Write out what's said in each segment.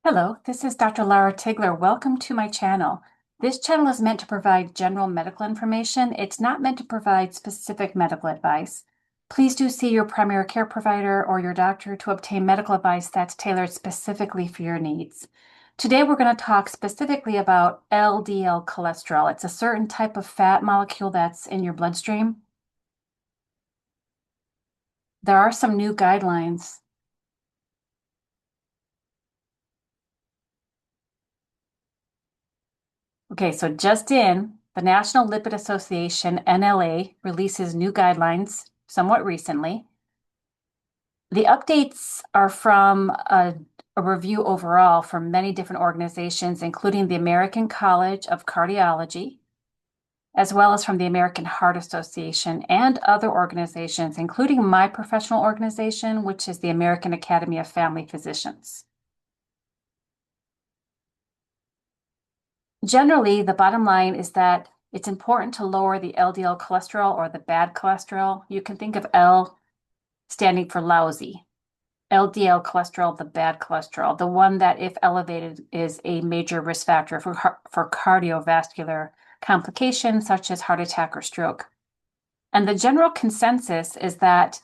Hello, this is Dr. Lara Tigler. Welcome to my channel. This channel is meant to provide general medical information. It's not meant to provide specific medical advice. Please do see your primary care provider or your doctor to obtain medical advice that's tailored specifically for your needs. Today, we're going to talk specifically about LDL cholesterol. It's a certain type of fat molecule that's in your bloodstream. There are some new guidelines. Okay, so just in, the National Lipid Association, NLA, releases new guidelines somewhat recently. The updates are from a review overall from many different organizations, including the American College of Cardiology, as well as from the American Heart Association and other organizations, including my professional organization, which is the American Academy of Family Physicians. Generally, the bottom line is that it's important to lower the LDL cholesterol or the bad cholesterol. You can think of L standing for lousy. LDL cholesterol, the bad cholesterol, the one that, if elevated, is a major risk factor for cardiovascular complications such as heart attack or stroke. And the general consensus is that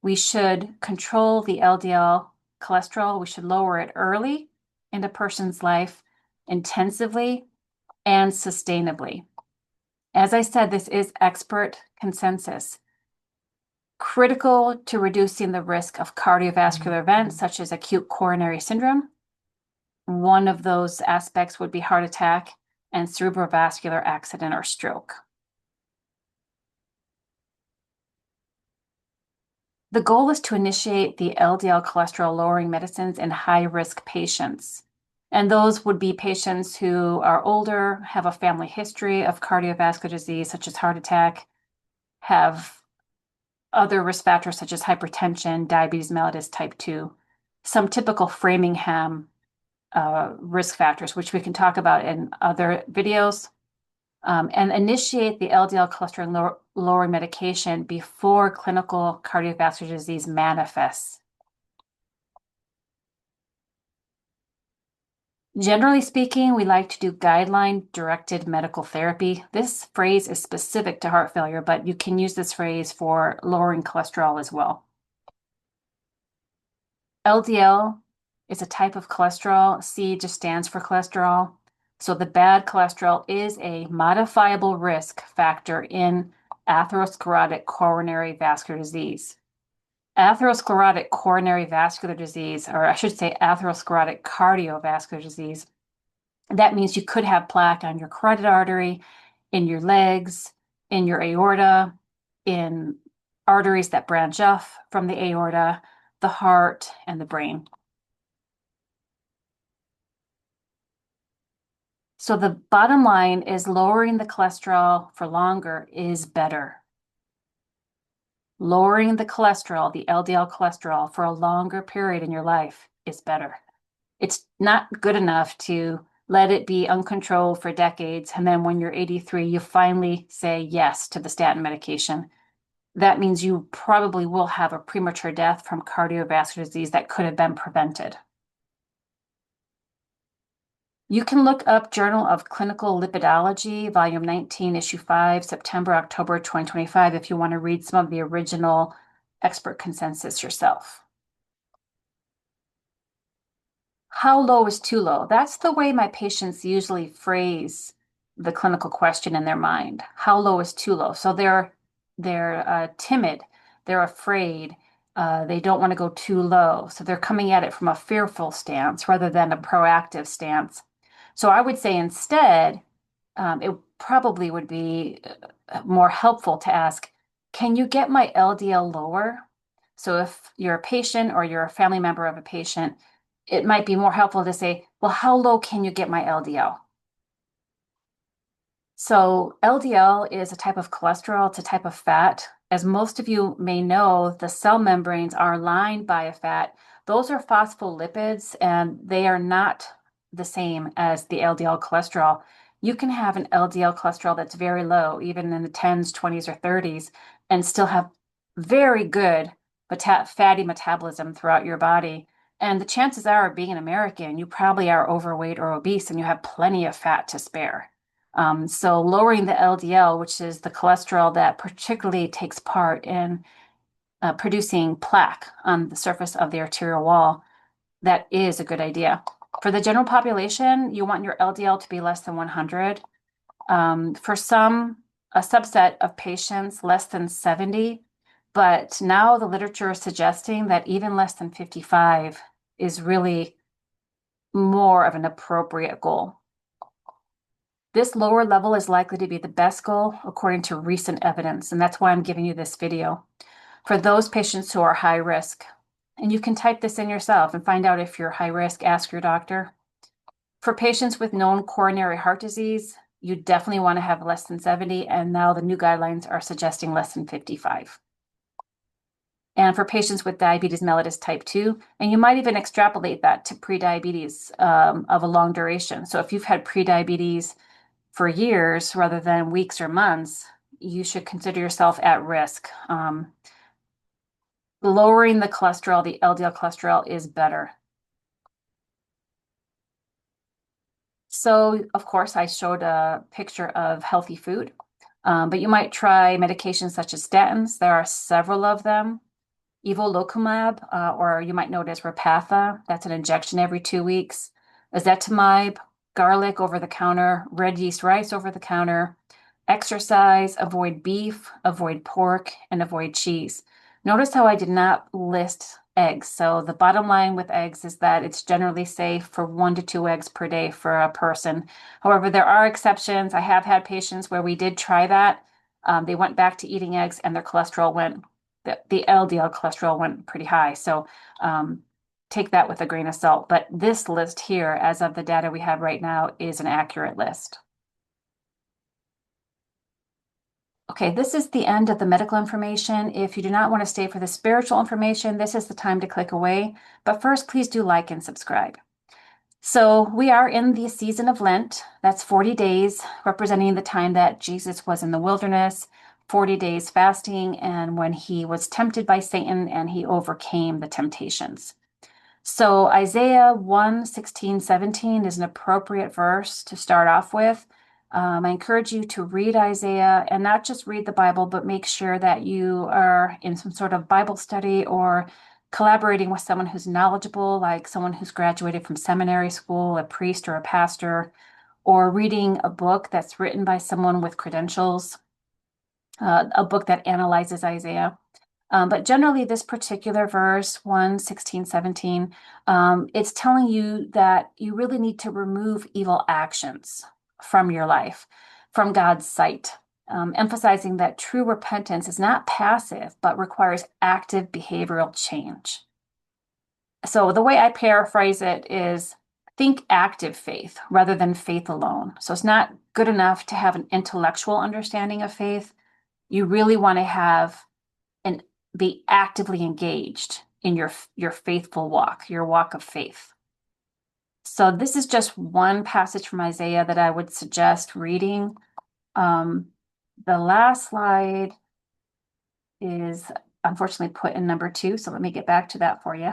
we should control the LDL cholesterol. We should lower it early in a person's life, intensively, and sustainably. As I said, this is expert consensus. Critical to reducing the risk of cardiovascular events such as acute coronary syndrome. One of those aspects would be heart attack and cerebrovascular accident or stroke. The goal is to initiate the LDL cholesterol lowering medicines in high-risk patients. And those would be patients who are older, have a family history of cardiovascular disease, such as heart attack, have other risk factors such as hypertension, diabetes mellitus type 2, some typical Framingham risk factors, which we can talk about in other videos, and initiate the LDL cholesterol lowering medication before clinical cardiovascular disease manifests. Generally speaking, we like to do guideline-directed medical therapy. This phrase is specific to heart failure, but you can use this phrase for lowering cholesterol as well. LDL is a type of cholesterol. C just stands for cholesterol. So the bad cholesterol is a modifiable risk factor in atherosclerotic coronary vascular disease. Atherosclerotic coronary vascular disease, or I should say atherosclerotic cardiovascular disease, that means you could have plaque on your carotid artery, in your legs, in your aorta, in arteries that branch off from the aorta, the heart, and the brain. So the bottom line is lowering the cholesterol for longer is better. Lowering the cholesterol, the LDL cholesterol, for a longer period in your life is better. It's not good enough to let it be uncontrolled for decades, and then when you're 83, you finally say yes to the statin medication. That means you probably will have a premature death from cardiovascular disease that could have been prevented. You can look up Journal of Clinical Lipidology, Volume 19, Issue 5, September, October 2025, if you want to read some of the original expert consensus yourself. How low is too low? That's the way my patients usually phrase the clinical question in their mind. How low is too low? So they're timid, they're afraid, they don't want to go too low. So they're coming at it from a fearful stance rather than a proactive stance. So I would say instead, it probably would be more helpful to ask, can you get my LDL lower? So if you're a patient or you're a family member of a patient, it might be more helpful to say, well, how low can you get my LDL? So LDL is a type of cholesterol, it's a type of fat. As most of you may know, the cell membranes are lined by a fat. Those are phospholipids, and they are not the same as the LDL cholesterol. You can have an LDL cholesterol that's very low, even in the 10s, 20s, or 30s, and still have very good fatty metabolism throughout your body. And the chances are, being an American, you probably are overweight or obese and you have plenty of fat to spare. So lowering the LDL, which is the cholesterol that particularly takes part in producing plaque on the surface of the arterial wall, that is a good idea. For the general population, you want your LDL to be less than 100. For a subset of patients, less than 70. But now the literature is suggesting that even less than 55 is really more of an appropriate goal. This lower level is likely to be the best goal according to recent evidence, and that's why I'm giving you this video. For those patients who are high risk, and you can type this in yourself and find out if you're high risk, ask your doctor. For patients with known coronary heart disease, you definitely want to have less than 70, and now the new guidelines are suggesting less than 55. And for patients with diabetes mellitus type 2, and you might even extrapolate that to prediabetes of a long duration. So if you've had prediabetes for years rather than weeks or months, you should consider yourself at risk. Lowering the cholesterol, the LDL cholesterol, is better. So, of course, I showed a picture of healthy food, but you might try medications such as statins. There are several of them. Evolocumab, or you might know it as Repatha. That's an injection every 2 weeks. Ezetimibe, garlic over the counter, red yeast rice over the counter. Exercise, avoid beef, avoid pork, and avoid cheese. Notice how I did not list eggs. So the bottom line with eggs is that it's generally safe for 1 to 2 eggs per day for a person. However, there are exceptions. I have had patients where we did try that. They went back to eating eggs and their cholesterol went, the LDL cholesterol went pretty high. So take that with a grain of salt. But this list here, as of the data we have right now, is an accurate list. Okay, this is the end of the medical information. If you do not want to stay for the spiritual information, this is the time to click away. But first, please do like and subscribe. So we are in the season of Lent. That's 40 days, representing the time that Jesus was in the wilderness, 40 days fasting, and when he was tempted by Satan and he overcame the temptations. So Isaiah 1:16-17 is an appropriate verse to start off with. I encourage you to read Isaiah and not just read the Bible, but make sure that you are in some sort of Bible study or collaborating with someone who's knowledgeable, like someone who's graduated from seminary school, a priest or a pastor, or reading a book that's written by someone with credentials, a book that analyzes Isaiah. But generally, this particular verse, 1:16-17, it's telling you that you really need to remove evil actions from your life, from God's sight, emphasizing that true repentance is not passive, but requires active behavioral change. So the way I paraphrase it is think active faith rather than faith alone. So it's not good enough to have an intellectual understanding of faith. You really want to have and be actively engaged in your faithful walk, your walk of faith. So this is just one passage from Isaiah that I would suggest reading. The last slide is unfortunately put in number 2, so let me get back to that for you.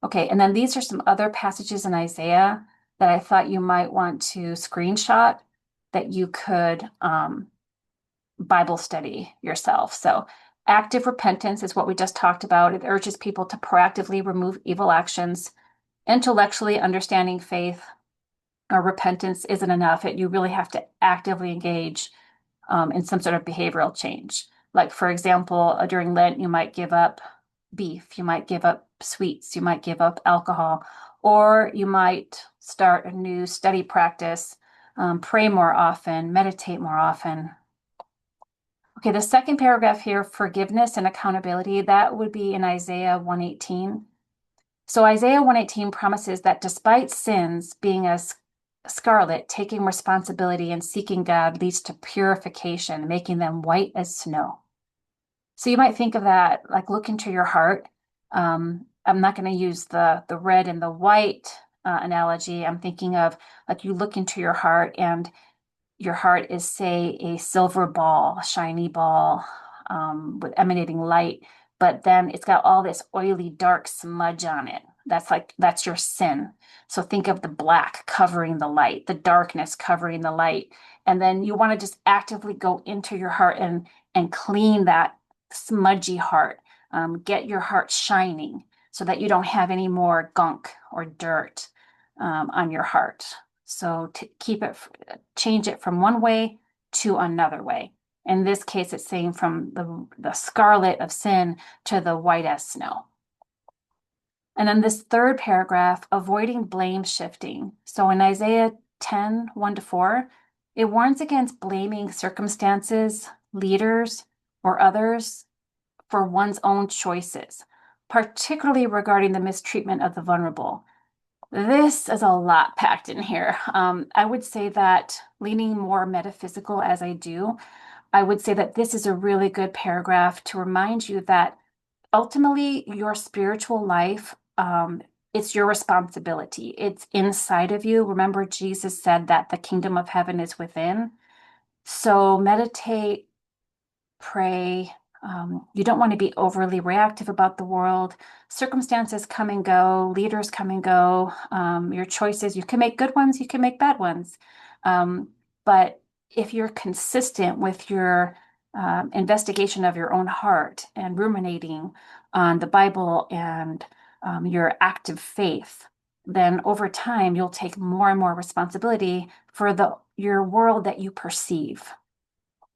Okay, and then these are some other passages in Isaiah that I thought you might want to screenshot that you could Bible study yourself. So active repentance is what we just talked about. It urges people to proactively remove evil actions. Intellectually understanding faith or repentance isn't enough. You really have to actively engage in some sort of behavioral change. Like, for example, during Lent, you might give up beef, you might give up sweets, you might give up alcohol, or you might start a new study practice, pray more often, meditate more often. Okay, the second paragraph here, forgiveness and accountability, that would be in Isaiah 1:18. So Isaiah 1:18 promises that despite sins being as scarlet, taking responsibility and seeking God leads to purification, making them white as snow. So you might think of that, like look into your heart. I'm not going to use the red and the white analogy. I'm thinking of like you look into your heart and your heart is, say, a silver ball, a shiny ball with emanating light, but then it's got all this oily, dark smudge on it. That's your sin. So think of the black covering the light, the darkness covering the light. And then you want to just actively go into your heart and clean that smudgy heart. Get your heart shining so that you don't have any more gunk or dirt on your heart. So to change it from one way to another way. In this case, it's saying from the scarlet of sin to the white as snow. And then this third paragraph, avoiding blame shifting. So in Isaiah 10, 1-4, it warns against blaming circumstances, leaders, or others for one's own choices, particularly regarding the mistreatment of the vulnerable. This is a lot packed in here. I would say that leaning more metaphysical as I do, I would say that this is a really good paragraph to remind you that ultimately your spiritual life, it's your responsibility. It's inside of you. Remember, Jesus said that the kingdom of heaven is within. So meditate, pray. You don't want to be overly reactive about the world. Circumstances come and go, leaders come and go. Your choices, you can make good ones, you can make bad ones. But if you're consistent with your investigation of your own heart and ruminating on the Bible and your active faith, then over time you'll take more and more responsibility for your world that you perceive.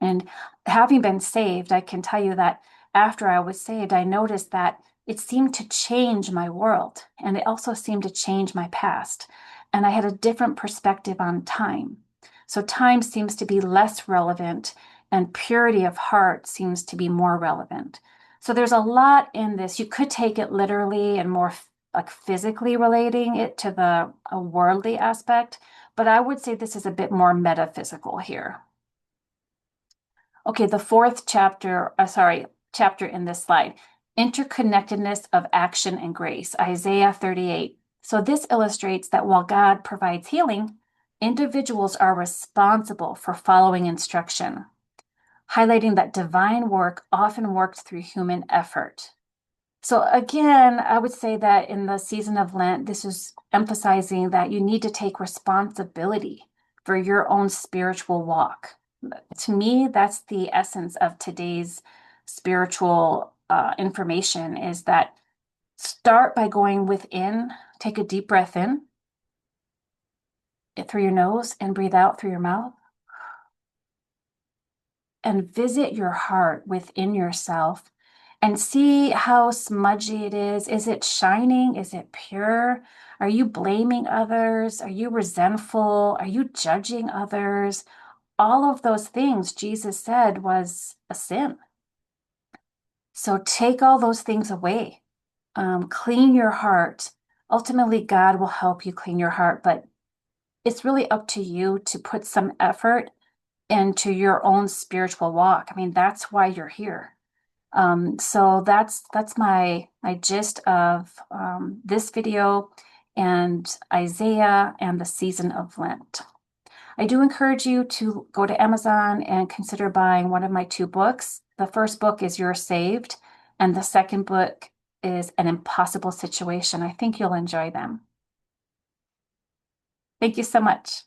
And having been saved, I can tell you that after I was saved, I noticed that it seemed to change my world, and it also seemed to change my past. And I had a different perspective on time. So time seems to be less relevant, and purity of heart seems to be more relevant. So there's a lot in this. You could take it literally and more like physically relating it to a worldly aspect, but I would say this is a bit more metaphysical here. Okay, the fourth chapter in this slide, interconnectedness of action and grace, Isaiah 38. So this illustrates that while God provides healing, individuals are responsible for following instruction, highlighting that divine work often worked through human effort. So again, I would say that in the season of Lent, this is emphasizing that you need to take responsibility for your own spiritual walk. To me, that's the essence of today's spiritual information, is that start by going within, take a deep breath in through your nose and breathe out through your mouth. And visit your heart within yourself and see how smudgy it is. Is it shining? Is it pure? Are you blaming others? Are you resentful? Are you judging others? All of those things Jesus said was a sin. So take all those things away. Clean your heart. Ultimately, God will help you clean your heart, but it's really up to you to put some effort into your own spiritual walk. I mean, that's why you're here. So that's my gist of this video and Isaiah and the season of Lent. I do encourage you to go to Amazon and consider buying one of my two books. The first book is You're Saved, and the second book is An Impossible Situation. I think you'll enjoy them. Thank you so much.